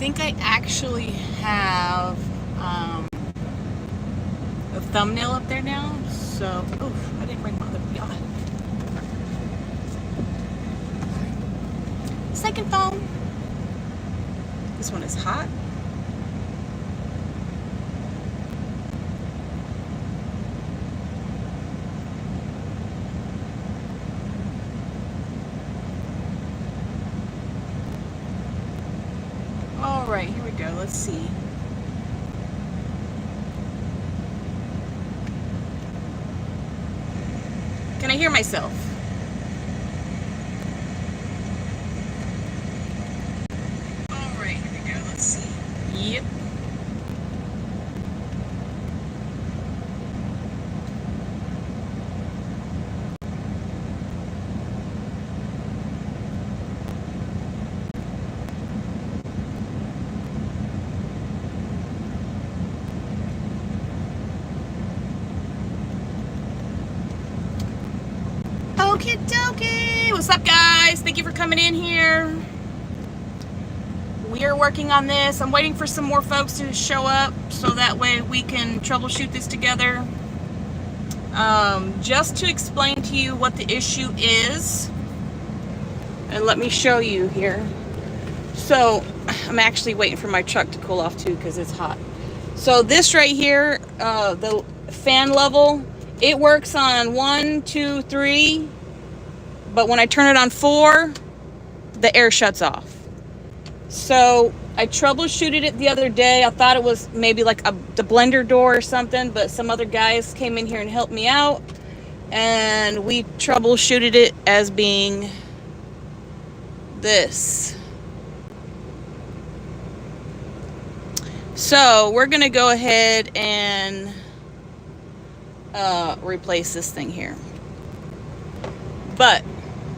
think I actually have a thumbnail up there now. So, oof, I didn't bring my other yacht. Second phone. This one is hot. All right, here we go. Let's see. Can I hear myself? All right, here we go. Let's see. Yep. Okie dokie. What's up, guys? Thank you for coming in here. We are working on this. I'm waiting for some more folks to show up so that way we can troubleshoot this together. Just to explain to you what the issue is, and let me show you here. So I'm actually waiting for my truck to cool off too because it's hot. So this right here, the fan level, it works on 1, 2, 3, but when I turn it on 4, the air shuts off. So I troubleshooted it the other day. I thought it was maybe like the blender door or something, but some other guys came in here and helped me out, and we troubleshooted it as being this. So we're gonna go ahead and replace this thing here. But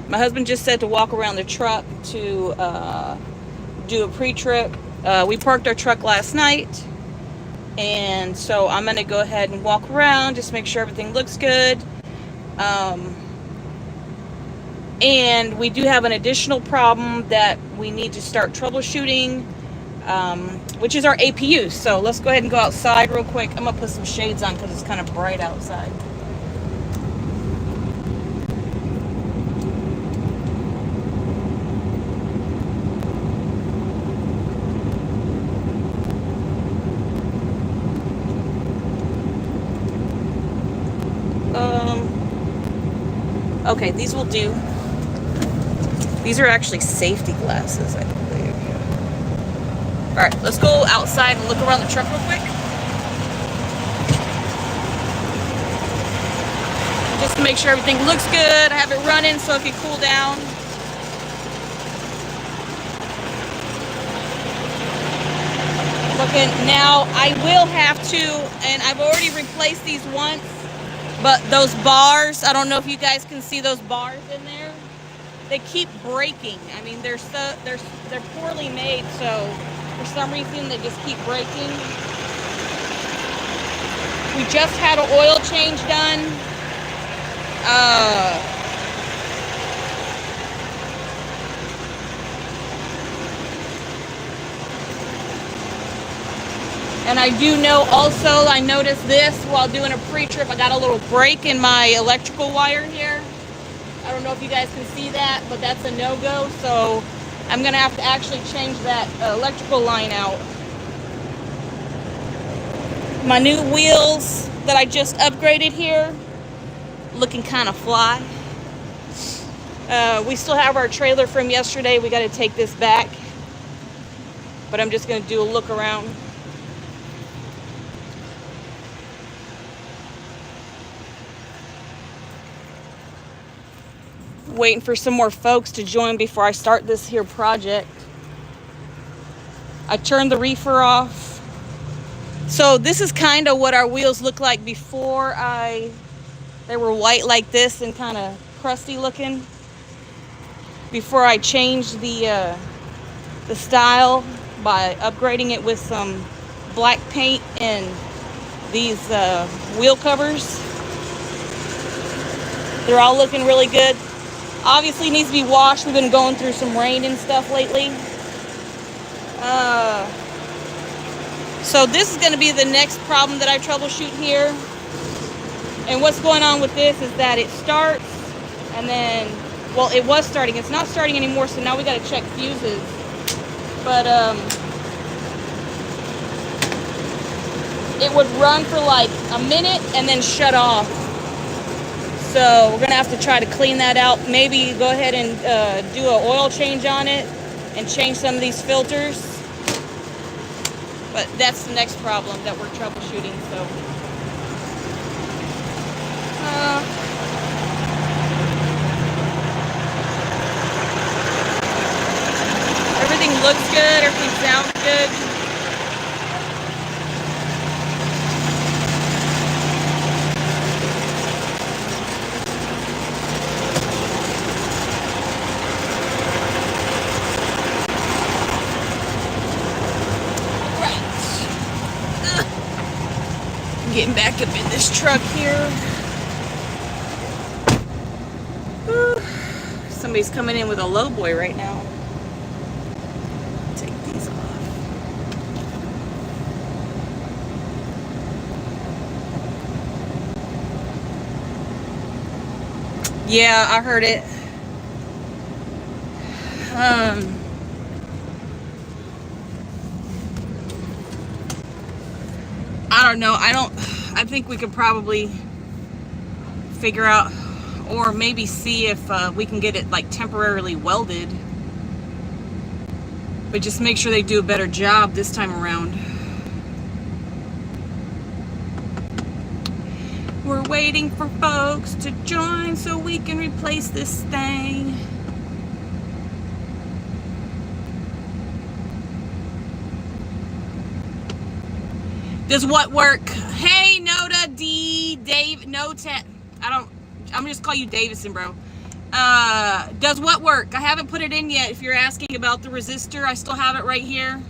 my husband just said to walk around the truck to do a pre-trip. We parked our truck last night, and so I'm gonna go ahead and walk around, just make sure everything looks good. And we do have an additional problem that we need to start troubleshooting, which is our APU. So let's go ahead and go outside real quick. I'm gonna put some shades on because it's kind of bright outside. Okay, these will do. These are actually safety glasses, I believe. All right, let's go outside and look around the truck real quick. Just to make sure everything looks good. I have it running so it can cool down. Looking now, I will have to, and I've already replaced these once, but those bars, I don't know if you guys can see those bars in there. They keep breaking. I mean, they're poorly made, so for some reason they just keep breaking. We just had an oil change done. And I do know also, I noticed this while doing a pre-trip, I got a little break in my electrical wire here. I don't know if you guys can see that, but that's a no-go. So I'm gonna have to actually change that electrical line out. My new wheels that I just upgraded here, looking kind of fly. We still have our trailer from yesterday. We gotta take this back, but I'm just gonna do a look around. Waiting for some more folks to join before I start this here project. I turned the reefer off. So this is kind of what our wheels look like before they were white like this and kind of crusty looking. Before I changed the style by upgrading it with some black paint and these wheel covers. They're all looking really good. Obviously needs to be washed. We've been going through some rain and stuff lately. So this is going to be the next problem that I troubleshoot here. And what's going on with this is that it starts and then, well, it was starting. It's not starting anymore, so now we got to check fuses. But it would run for like a minute and then shut off. So we're going to have to try to clean that out. Maybe go ahead and do an oil change on it and change some of these filters. But that's the next problem that we're troubleshooting. So everything looks good, everything sounds good. Getting back up in this truck here. Whew. Somebody's coming in with a low boy right now. Take these off. Yeah, I heard it. I don't know. I think we could probably figure out, or maybe see if we can get it like temporarily welded. But just make sure they do a better job this time around. We're waiting for folks to join so we can replace this thing. Does what work? Hey, Noda, D, Dave, no tech. I'm just call you Davison, bro. Does what work? I haven't put it in yet. If you're asking about the resistor, I still have it right here.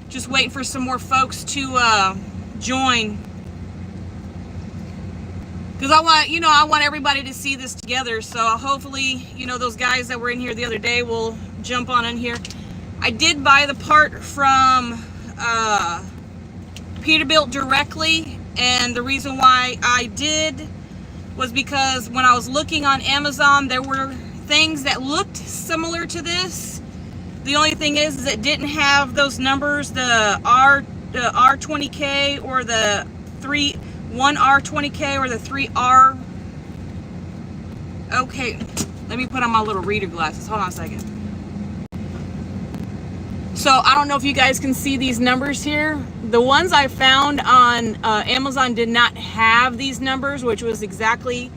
Just waiting for some more folks to join. Because I want everybody to see this together. So hopefully, those guys that were in here the other day will jump on in here. I did buy the part from Peterbilt directly, and the reason why I did was because when I was looking on Amazon, there were things that looked similar to this. The only thing is it didn't have those numbers, the R20K or the 1R20K or the 3R. Okay, let me put on my little reader glasses. Hold on a second. So I don't know if you guys can see these numbers here. The ones I found on Amazon did not have these numbers, which was exactly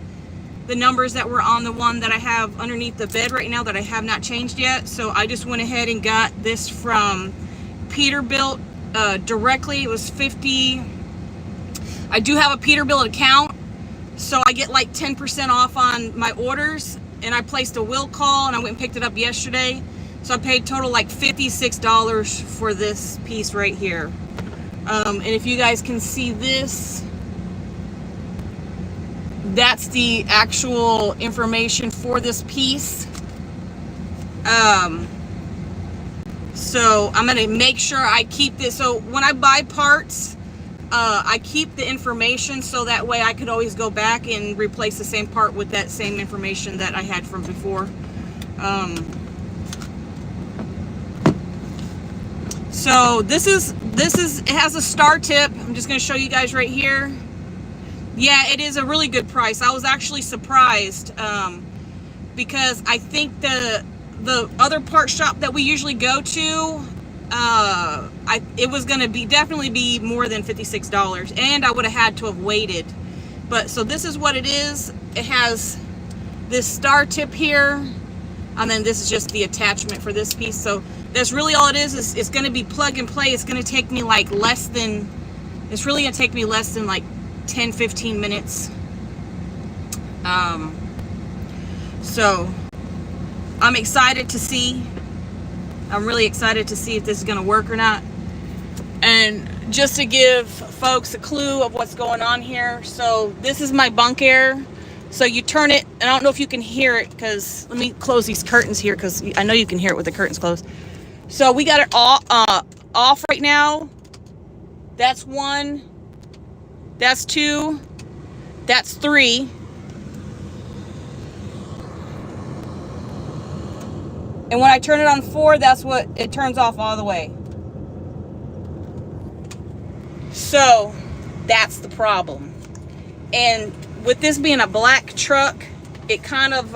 the numbers that were on the one that I have underneath the bed right now that I have not changed yet. So I just went ahead and got this from Peterbilt directly. It was $50. I do have a Peterbilt account, so I get like 10% off on my orders, and I placed a will call and I went and picked it up yesterday. So I paid total like $56 for this piece right here. And if you guys can see this, that's the actual information for this piece. So I'm gonna make sure I keep this. So when I buy parts, I keep the information so that way I could always go back and replace the same part with that same information that I had from before. So it has a star tip. I'm just going to show you guys right here. Yeah, it is a really good price. I was actually surprised because I think the other part shop that we usually go to, it was going to definitely be more than $56, and I would have had to have waited. But so this is what it is. It has this star tip here, and then this is just the attachment for this piece. So that's really all it is. It's going to be plug and play. It's going to take me like it's really going to take me less than like 10-15 minutes. So I'm excited to see. I'm really excited to see if this is going to work or not. And just to give folks a clue of what's going on here. So this is my bunk air. So you turn it, and I don't know if you can hear it, because let me close these curtains here, because I know you can hear it with the curtains closed. So we got it all off right now. That's 1. That's 2. That's 3. And when I turn it on 4, that's what it turns off all the way. So that's the problem. And with this being a black truck, it kind of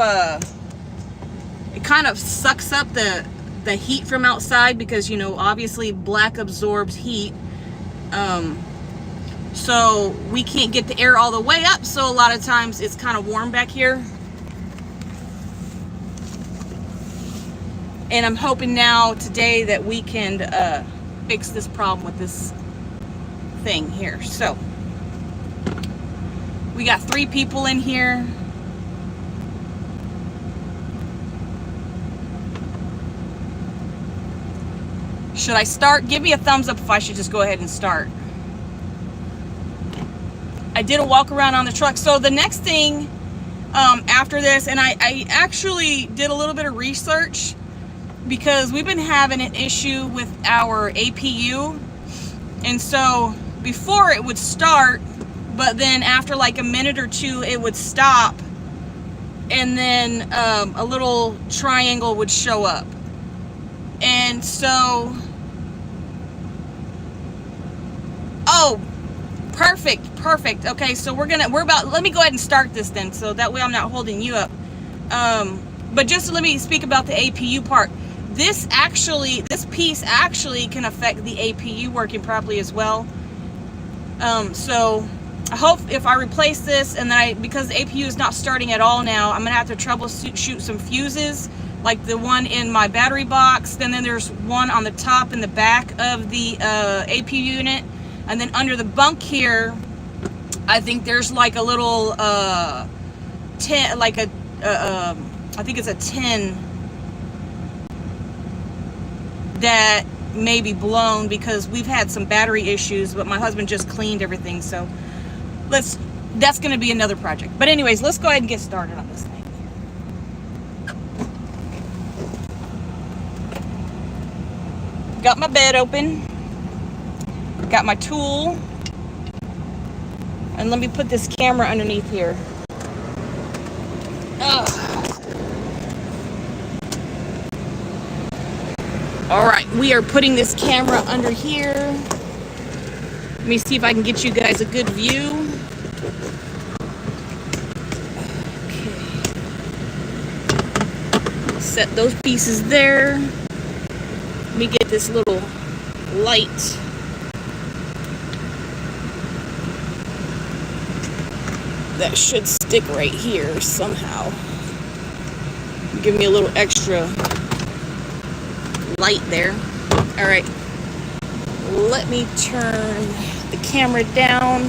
sucks up the heat from outside, because, you know, obviously black absorbs heat. So we can't get the air all the way up, so a lot of times it's kind of warm back here. And I'm hoping now today that we can fix this problem with this thing here. So we got 3 people in here. Should I start? Give me a thumbs up if I should just go ahead and start. I did a walk around on the truck. So the next thing after this, and I actually did a little bit of research, because we've been having an issue with our APU. And so before it would start, but then after like a minute or 2 it would stop, and then a little triangle would show up. And so, oh, perfect. Okay, so let me go ahead and start this then, so that way I'm not holding you up. But just let me speak about the APU part. This piece actually can affect the APU working properly as well. So I hope if I replace this, and then because the APU is not starting at all now, I'm gonna have to troubleshoot some fuses, like the one in my battery box. Then there's one on the top and the back of the APU unit, and then under the bunk here, I think there's like a little tin, like a I think it's a tin that may be blown, because we've had some battery issues, but my husband just cleaned everything. So that's going to be another project. But anyways, let's go ahead and get started on this thing. Got my bed open, got my tool, and let me put this camera underneath here. All right, we are putting this camera under here. Let me see if I can get you guys a good view. Okay. Set those pieces there. Let me get this little light. That should stick right here somehow. Give me a little extra light there. All right, let me turn the camera down.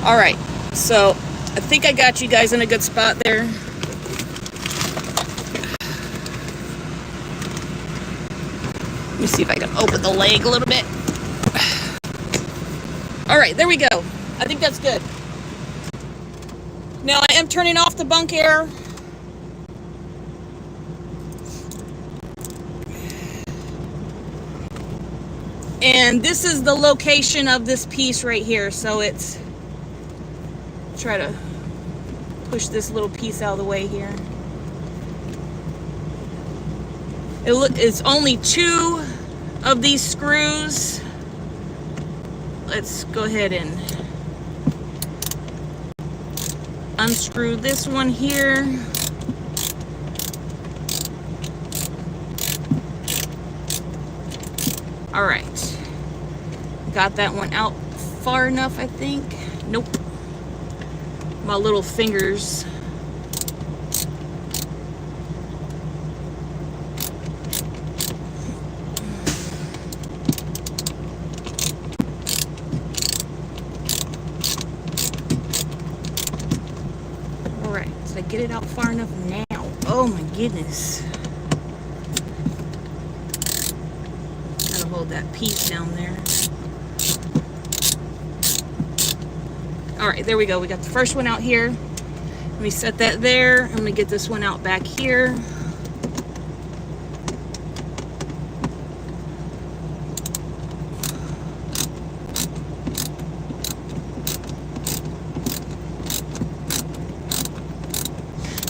All right, so I think I got you guys in a good spot there. Let me see if I can open the leg a little bit. All right, there we go. I think that's good. Now I am turning off the bunk air. And this is the location of this piece right here. So it's, try to push this little piece out of the way here. It's only 2 of these screws. Let's go ahead and unscrew this one here. All right, got that one out far enough, I think. Nope, my little fingers. Get it out far enough now. Oh my goodness. Gotta hold that piece down there. Alright, there we go. We got the first one out here. Let me set that there. I'm gonna get this one out back here.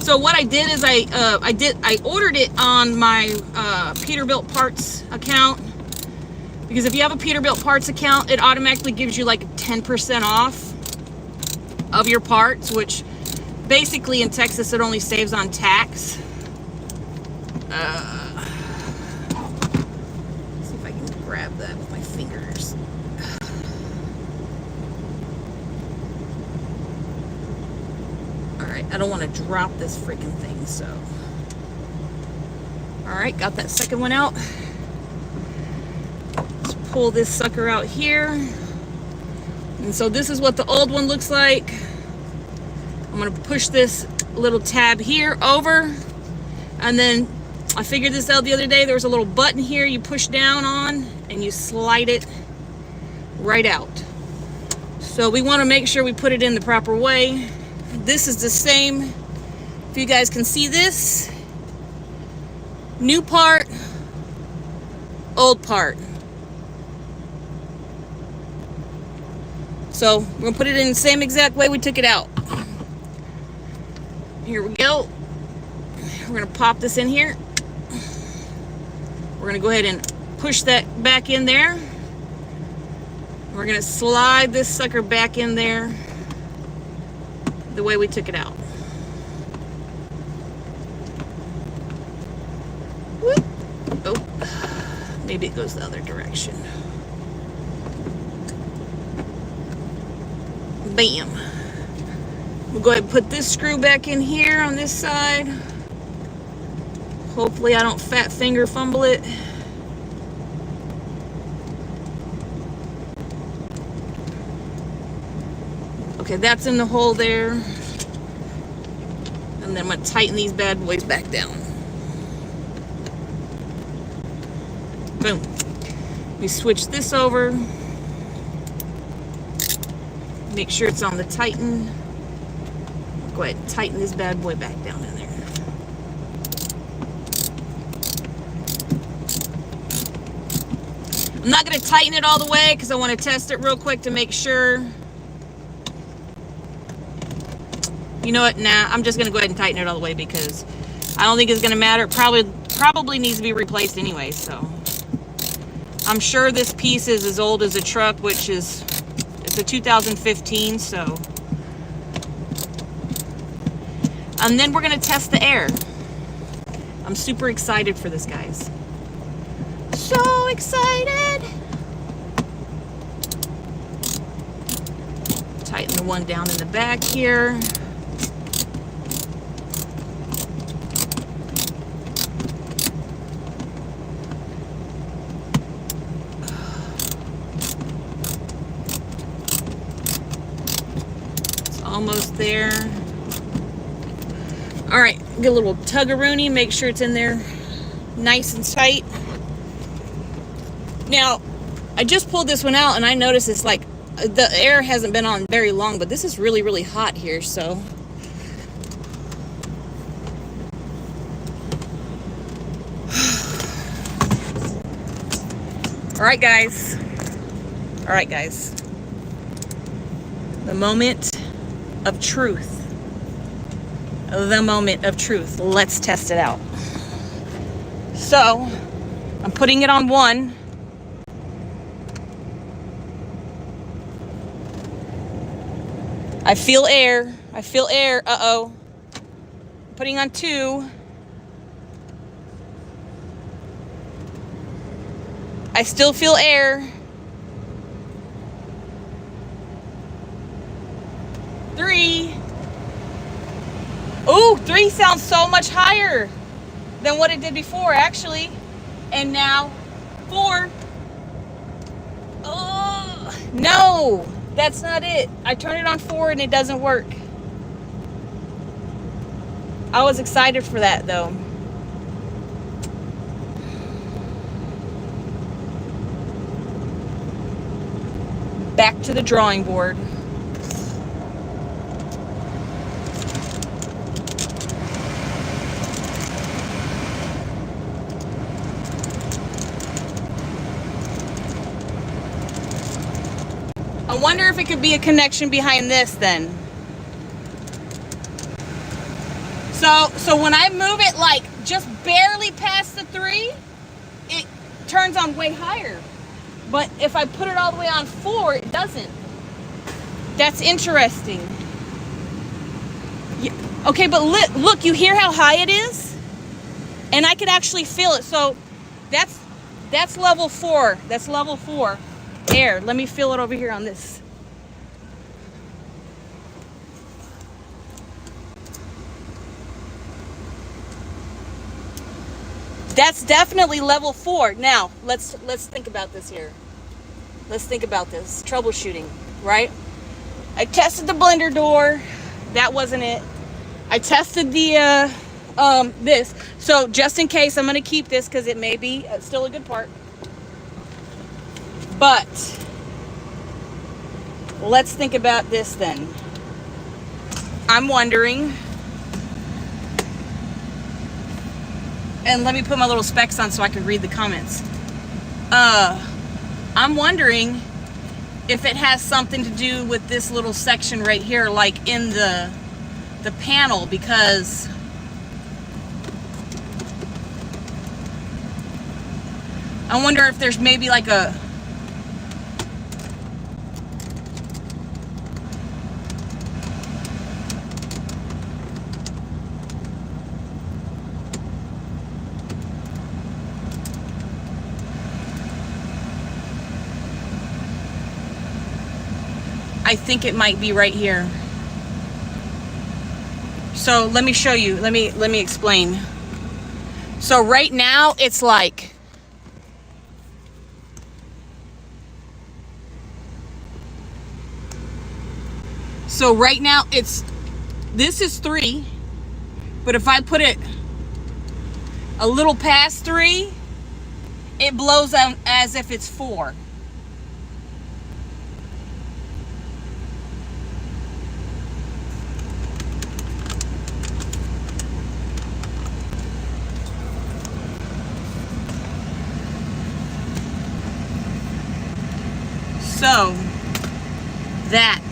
So what I did is I ordered it on my Peterbilt Parts account, because if you have a Peterbilt Parts account, it automatically gives you like 10% off of your parts, which basically in Texas it only saves on tax. Let's see if I can grab that with my fingers. Alright, I don't want to drop this freaking thing, so. Alright, got that second one out. Let's pull this sucker out here. And so this is what the old one looks like. I'm going to push this little tab here over, and then I figured this out the other day. There was a little button here you push down on and you slide it right out. So we want to make sure we put it in the proper way. This is the same, if you guys can see this, new part, old part. So we're going to put it in the same exact way we took it out. Here we go. We're going to pop this in here. We're going to go ahead and push that back in there. We're going to slide this sucker back in there the way we took it out. Whoop. Oh, maybe it goes the other direction. Bam. We'll go ahead and put this screw back in here on this side. Hopefully I don't fat finger fumble it. Okay, that's in the hole there. And then I'm going to tighten these bad boys back down. Boom. We switch this over. Make sure it's on the tighten. Go ahead and tighten this bad boy back down in there. I'm not going to tighten it all the way because I want to test it real quick to make sure. You know what? Nah, I'm just going to go ahead and tighten it all the way because I don't think it's going to matter. It probably needs to be replaced anyway, so. I'm sure this piece is as old as a truck, which is, it's a 2015, so. And then we're going to test the air. I'm super excited for this, guys. So excited. Tighten the one down in the back here. It's almost there. All right, get a little tug-a-rooney, make sure it's in there nice and tight. Now, I just pulled this one out and I noticed it's like the air hasn't been on very long, but this is really, really hot here, so. All right, guys. All right, guys. The moment of truth. The moment of truth. Let's test it out. So, I'm putting it on one. I feel air. I feel air. Uh-oh. Putting on two. I still feel air. 3. Ooh, 3 sounds so much higher than what it did before, actually. And now 4. Oh, no, that's not it. I turned it on 4 and it doesn't work. I was excited for that, though. Back to the drawing board. I wonder if it could be a connection behind this then. So when I move it like just barely past the 3, it turns on way higher. But if I put it all the way on 4, it doesn't. That's interesting. Yeah. Okay, but look, you hear how high it is? And I could actually feel it. So that's level 4. That's level 4 air. Let me feel it over here on this. That's definitely level 4. Now, let's think about this here. Let's think about this. Troubleshooting, right? I tested the blender door. That wasn't it. I tested the this. So just in case, I'm going to keep this because it may be still a good part. But let's think about this then. I'm wondering, and let me put my little specs on so I can read the comments. I'm wondering if it has something to do with this little section right here, like in the panel, because I wonder if there's maybe like a I think it might be right here. So let me show you. Let me explain. So right now it's like, so right now this is 3, but if I put it a little past 3, it blows out as if it's 4. So that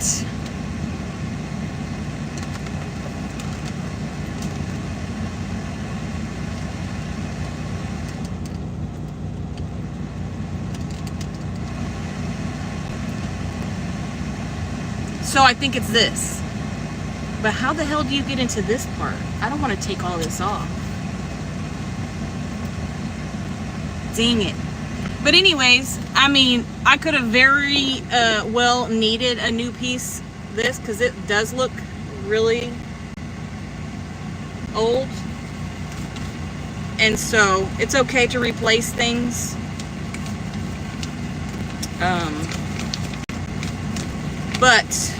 so I think it's this. But how the hell do you get into this part? I don't want to take all this off. Dang it. But anyways, I mean, I could have very well needed a new piece this, because it does look really old. And so it's okay to replace things. But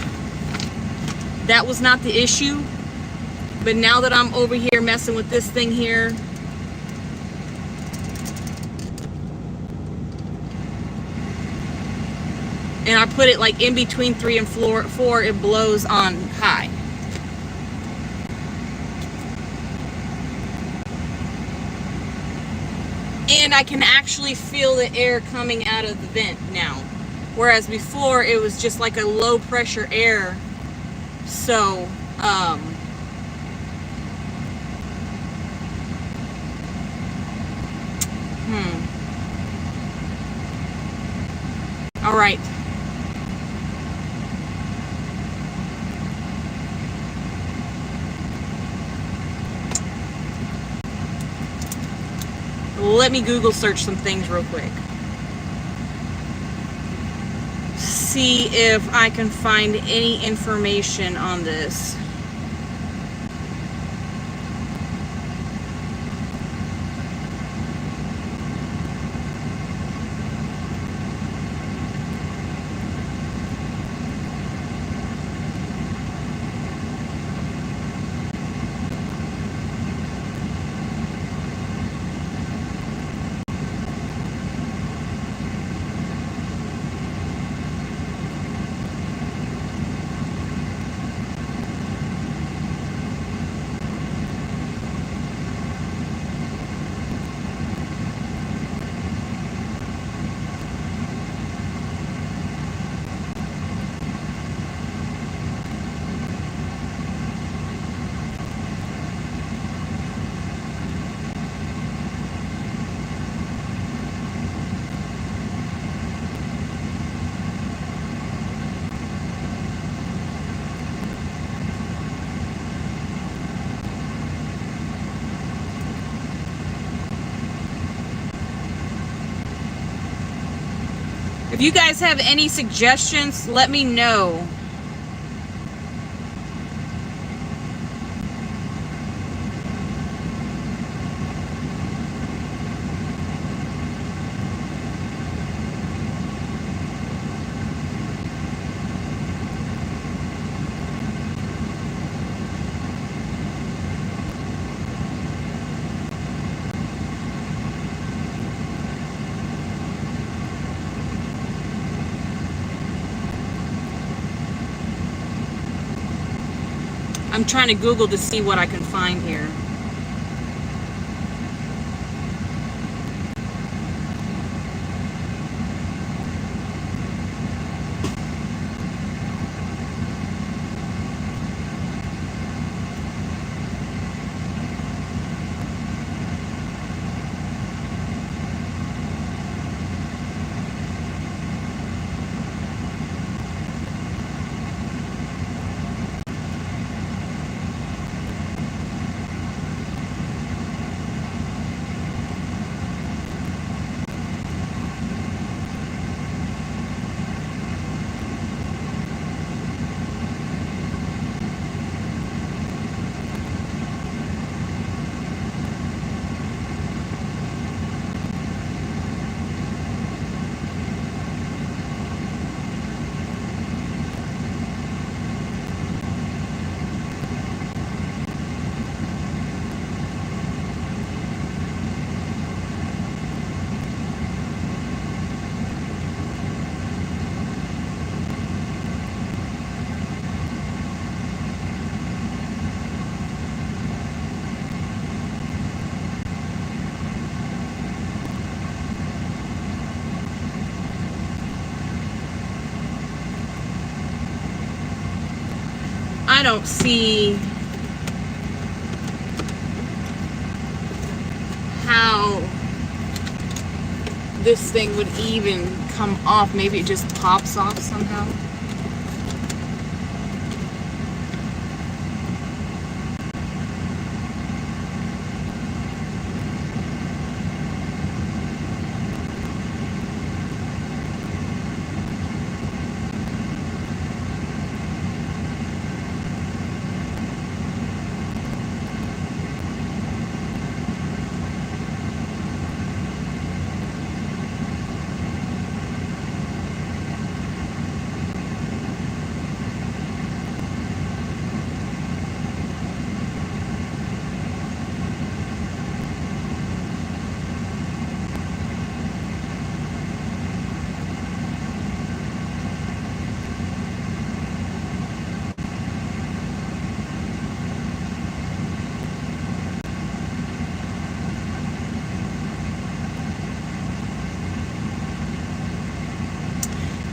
that was not the issue. But now that I'm over here messing with this thing here, and I put it like in between 3 and 4, it blows on high. And I can actually feel the air coming out of the vent now. Whereas before it was just like a low pressure air. So, all right. Let me Google search some things real quick. See if I can find any information on this. If you guys have any suggestions, let me know. I'm trying to Google to see what I can find here. I don't see how this thing would even come off. Maybe it just pops off somehow.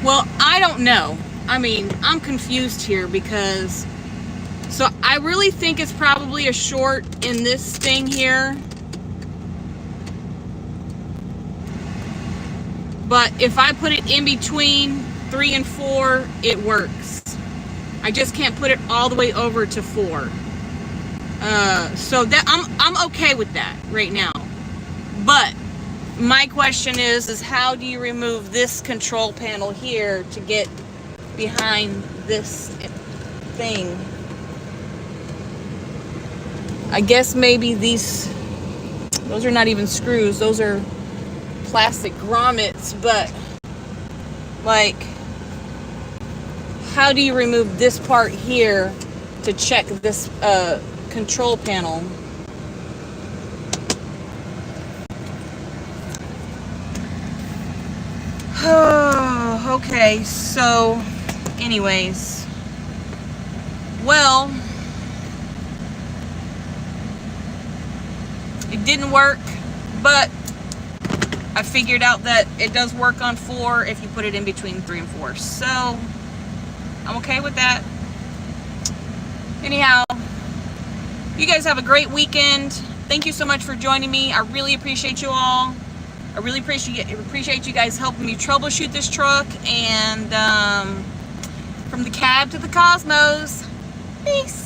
Well, I don't know. I mean, I'm confused here because, so I really think it's probably a short in this thing here. But if I put it in between 3 and 4, it works. I just can't put it all the way over to 4. So that I'm okay with that right now. But my question is how do you remove this control panel here to get behind this thing? I guess maybe those are not even screws, those are plastic grommets, but like, how do you remove this part here to check this control panel? Okay, so anyways, well, it didn't work, but I figured out that it does work on 4 if you put it in between 3 and 4, so I'm okay with that. Anyhow, you guys have a great weekend. Thank you so much for joining me. I really appreciate you all. I really appreciate you guys helping me troubleshoot this truck. And from the cab to the cosmos. Peace.